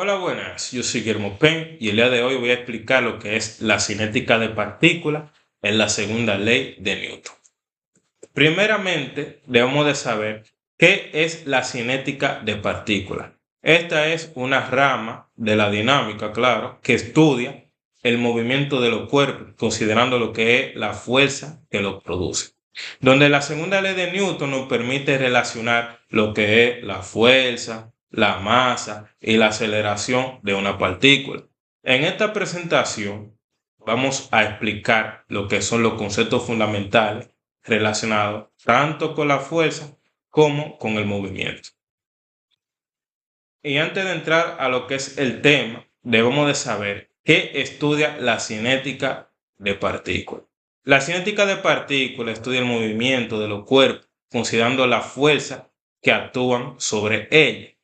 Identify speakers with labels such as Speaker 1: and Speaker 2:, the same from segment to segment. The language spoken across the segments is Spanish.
Speaker 1: Hola, buenas. Yo soy Guillermo Pen y el día de hoy voy a explicar lo que es la cinética de partículas en la segunda ley de Newton. Primeramente, debemos de saber qué es la cinética de partículas. Esta es una rama de la dinámica, claro, que estudia el movimiento de los cuerpos, considerando lo que es la fuerza que los produce. Donde la segunda ley de Newton nos permite relacionar lo que es la fuerza, la masa y la aceleración de una partícula. En esta presentación vamos a explicar lo que son los conceptos fundamentales relacionados tanto con la fuerza como con el movimiento. Y antes de entrar a lo que es el tema, debemos de saber qué estudia la cinética de partículas. La cinética de partículas estudia el movimiento de los cuerpos, considerando la fuerza que actúan sobre ellas.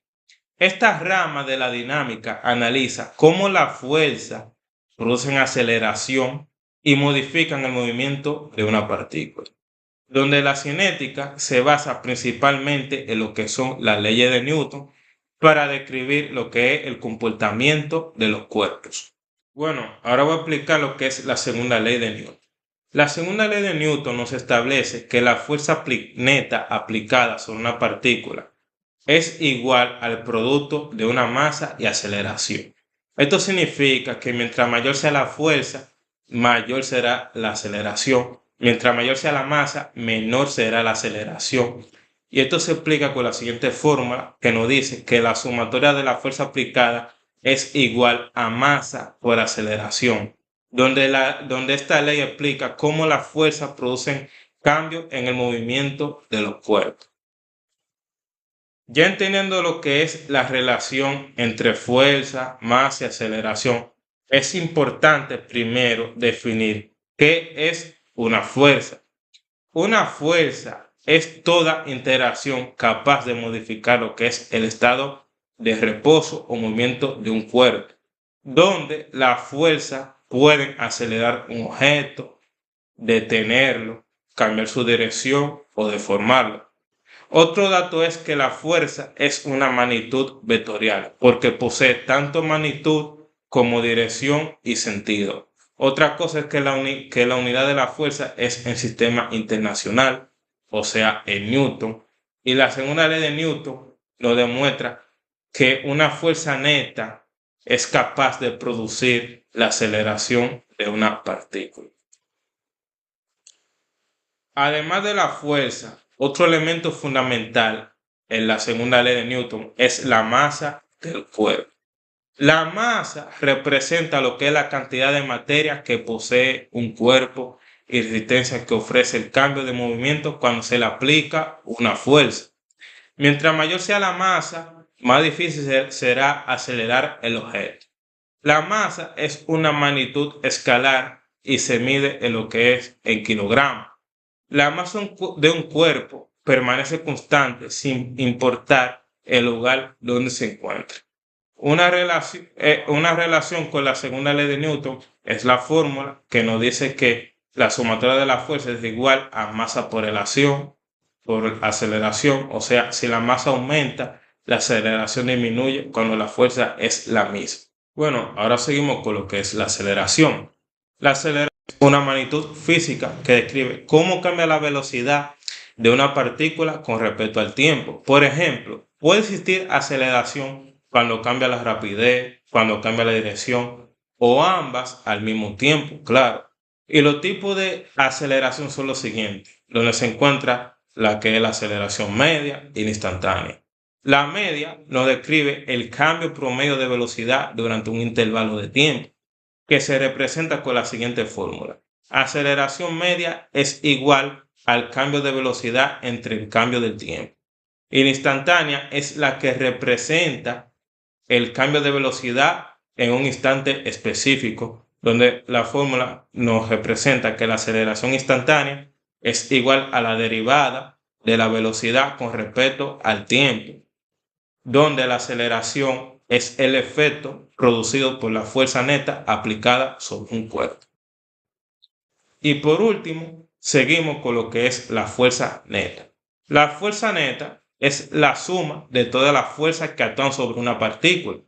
Speaker 1: Esta rama de la dinámica analiza cómo la fuerza producen aceleración y modifican el movimiento de una partícula, donde la cinética se basa principalmente en lo que son las leyes de Newton para describir lo que es el comportamiento de los cuerpos. Bueno, ahora voy a explicar lo que es la segunda ley de Newton. La segunda ley de Newton nos establece que la fuerza neta aplicada sobre una partícula es igual al producto de una masa y aceleración. Esto significa que mientras mayor sea la fuerza, mayor será la aceleración. Mientras mayor sea la masa, menor será la aceleración. Y esto se explica con la siguiente fórmula que nos dice que la sumatoria de la fuerza aplicada es igual a masa por aceleración, donde esta ley explica cómo las fuerzas producen cambios en el movimiento de los cuerpos. Ya entendiendo lo que es la relación entre fuerza, masa y aceleración, es importante primero definir qué es una fuerza. Una fuerza es toda interacción capaz de modificar lo que es el estado de reposo o movimiento de un cuerpo, donde la fuerza puede acelerar un objeto, detenerlo, cambiar su dirección o deformarlo. Otro dato es que la fuerza es una magnitud vectorial, porque posee tanto magnitud como dirección y sentido. Otra cosa es que la unidad de la fuerza es en sistema internacional, o sea, en Newton. Y la segunda ley de Newton nos demuestra que una fuerza neta es capaz de producir la aceleración de una partícula. Además de la fuerza, otro elemento fundamental en la segunda ley de Newton es la masa del cuerpo. La masa representa lo que es la cantidad de materia que posee un cuerpo y resistencia que ofrece el cambio de movimiento cuando se le aplica una fuerza. Mientras mayor sea la masa, más difícil será acelerar el objeto. La masa es una magnitud escalar y se mide en lo que es en kilogramos. La masa de un cuerpo permanece constante sin importar el lugar donde se encuentre. Una relación con la segunda ley de Newton es la fórmula que nos dice que la sumatoria de la fuerza es igual a masa por relación, por aceleración. O sea, si la masa aumenta, la aceleración disminuye cuando la fuerza es la misma. Bueno, ahora seguimos con lo que es la aceleración. La aceleración es una magnitud física que describe cómo cambia la velocidad de una partícula con respecto al tiempo. Por ejemplo, puede existir aceleración cuando cambia la rapidez, cuando cambia la dirección o ambas al mismo tiempo, claro. Y los tipos de aceleración son los siguientes, donde se encuentra la que es la aceleración media y la instantánea. La media nos describe el cambio promedio de velocidad durante un intervalo de tiempo, que se representa con la siguiente fórmula. Aceleración media es igual al cambio de velocidad entre el cambio del tiempo. Y la instantánea es la que representa el cambio de velocidad en un instante específico, donde la fórmula nos representa que la aceleración instantánea es igual a la derivada de la velocidad con respecto al tiempo, donde la aceleración es el efecto producido por la fuerza neta aplicada sobre un cuerpo. Y por último, seguimos con lo que es la fuerza neta. La fuerza neta es la suma de todas las fuerzas que actúan sobre una partícula.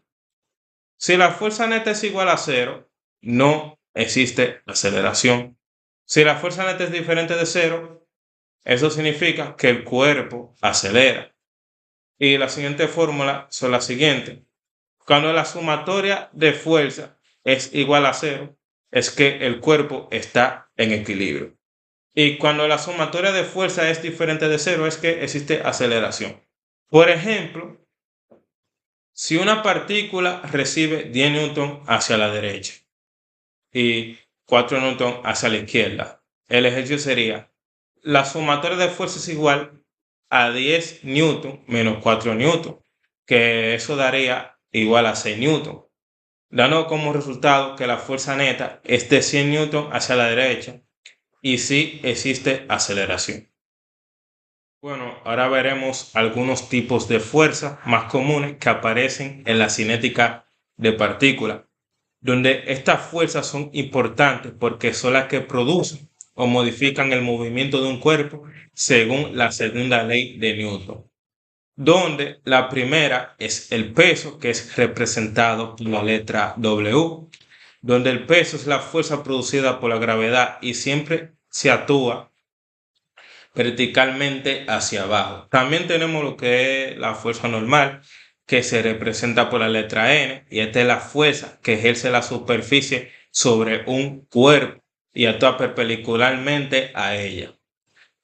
Speaker 1: Si la fuerza neta es igual a cero, no existe aceleración. Si la fuerza neta es diferente de cero, eso significa que el cuerpo acelera. Y la siguiente fórmula son las siguientes. Cuando la sumatoria de fuerza es igual a cero, es que el cuerpo está en equilibrio. Y cuando la sumatoria de fuerza es diferente de cero, es que existe aceleración. Por ejemplo, si una partícula recibe 10 newton hacia la derecha y 4 newton hacia la izquierda, el ejercicio sería: la sumatoria de fuerza es igual a 10 newton menos 4 newton, que eso daría igual a 6 newton, dando como resultado que la fuerza neta es de 100 newton hacia la derecha y sí existe aceleración. Bueno, ahora veremos algunos tipos de fuerza más comunes que aparecen en la cinética de partículas, donde estas fuerzas son importantes porque son las que producen o modifican el movimiento de un cuerpo según la segunda ley de Newton, donde la primera es el peso, que es representado por la letra W, donde el peso es la fuerza producida por la gravedad y siempre se actúa verticalmente hacia abajo. También tenemos lo que es la fuerza normal, que se representa por la letra N, y esta es la fuerza que ejerce la superficie sobre un cuerpo y actúa perpendicularmente a ella.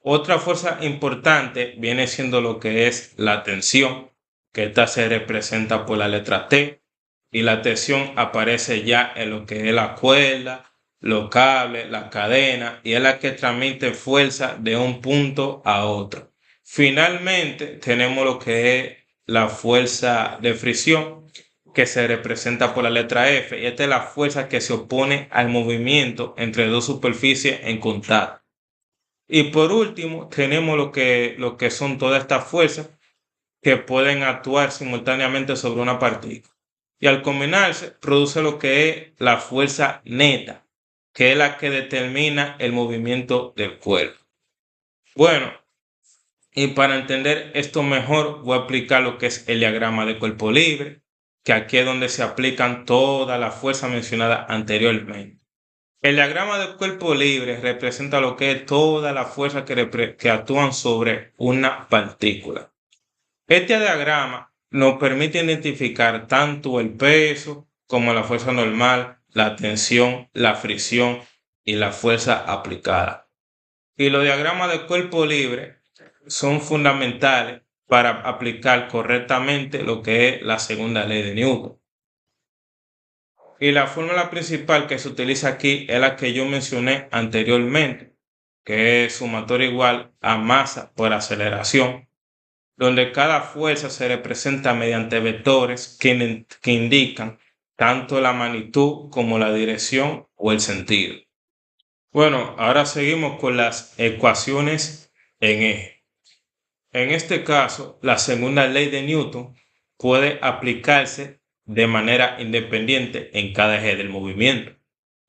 Speaker 1: Otra fuerza importante viene siendo lo que es la tensión, que esta se representa por la letra T, y la tensión aparece ya en lo que es la cuerda, los cables, la cadena, y es la que transmite fuerza de un punto a otro. Finalmente tenemos lo que es la fuerza de fricción, que se representa por la letra F, y esta es la fuerza que se opone al movimiento entre dos superficies en contacto. Y por último, tenemos lo que son todas estas fuerzas que pueden actuar simultáneamente sobre una partícula. Y al combinarse, produce lo que es la fuerza neta, que es la que determina el movimiento del cuerpo. Bueno, y para entender esto mejor, voy a aplicar lo que es el diagrama de cuerpo libre, que aquí es donde se aplican todas las fuerzas mencionadas anteriormente. El diagrama del cuerpo libre representa lo que es toda la fuerza que actúan sobre una partícula. Este diagrama nos permite identificar tanto el peso como la fuerza normal, la tensión, la fricción y la fuerza aplicada. Y los diagramas del cuerpo libre son fundamentales para aplicar correctamente lo que es la segunda ley de Newton. Y la fórmula principal que se utiliza aquí es la que yo mencioné anteriormente, que es sumatoria igual a masa por aceleración, donde cada fuerza se representa mediante vectores que indican tanto la magnitud como la dirección o el sentido. Bueno, ahora seguimos con las ecuaciones en eje. En este caso, la segunda ley de Newton puede aplicarse de manera independiente en cada eje del movimiento.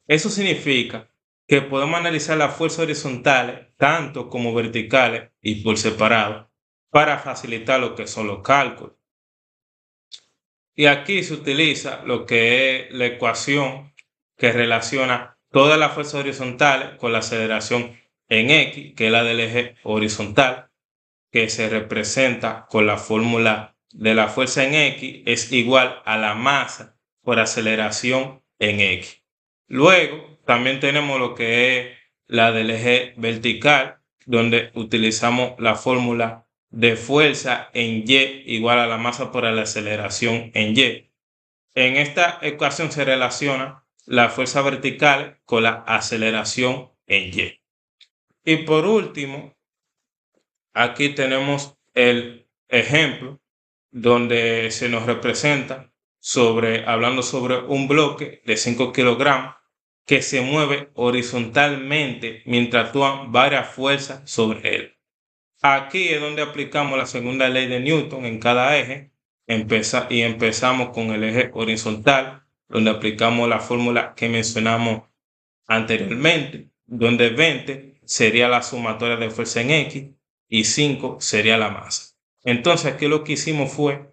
Speaker 1: Eso significa que podemos analizar las fuerzas horizontales tanto como verticales y por separado para facilitar lo que son los cálculos. Y aquí se utiliza lo que es la ecuación que relaciona todas las fuerzas horizontales con la aceleración en X, que es la del eje horizontal, que se representa con la fórmula de la fuerza en X es igual a la masa por aceleración en X. Luego, también tenemos lo que es la del eje vertical, donde utilizamos la fórmula de fuerza en Y igual a la masa por la aceleración en Y. En esta ecuación se relaciona la fuerza vertical con la aceleración en Y. Y por último, aquí tenemos el ejemplo donde se nos representa hablando sobre un bloque de 5 kilogramos que se mueve horizontalmente mientras actúan varias fuerzas sobre él. Aquí es donde aplicamos la segunda ley de Newton en cada eje y empezamos con el eje horizontal, donde aplicamos la fórmula que mencionamos anteriormente, donde 20 sería la sumatoria de fuerza en X y 5 sería la masa. Entonces aquí lo que hicimos fue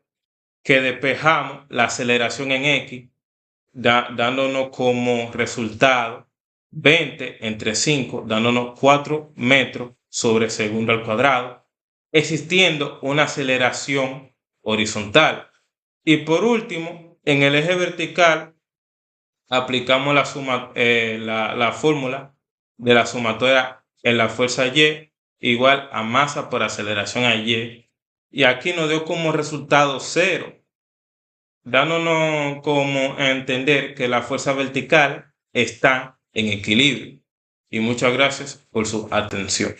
Speaker 1: que despejamos la aceleración en X dándonos como resultado 20 entre 5, dándonos 4 metros sobre segundo al cuadrado, existiendo una aceleración horizontal. Y por último, en el eje vertical, aplicamos la fórmula de la sumatoria en la fuerza Y igual a masa por aceleración a Y. Y aquí nos dio como resultado 0, dándonos como a entender que la fuerza vertical está en equilibrio. Y muchas gracias por su atención.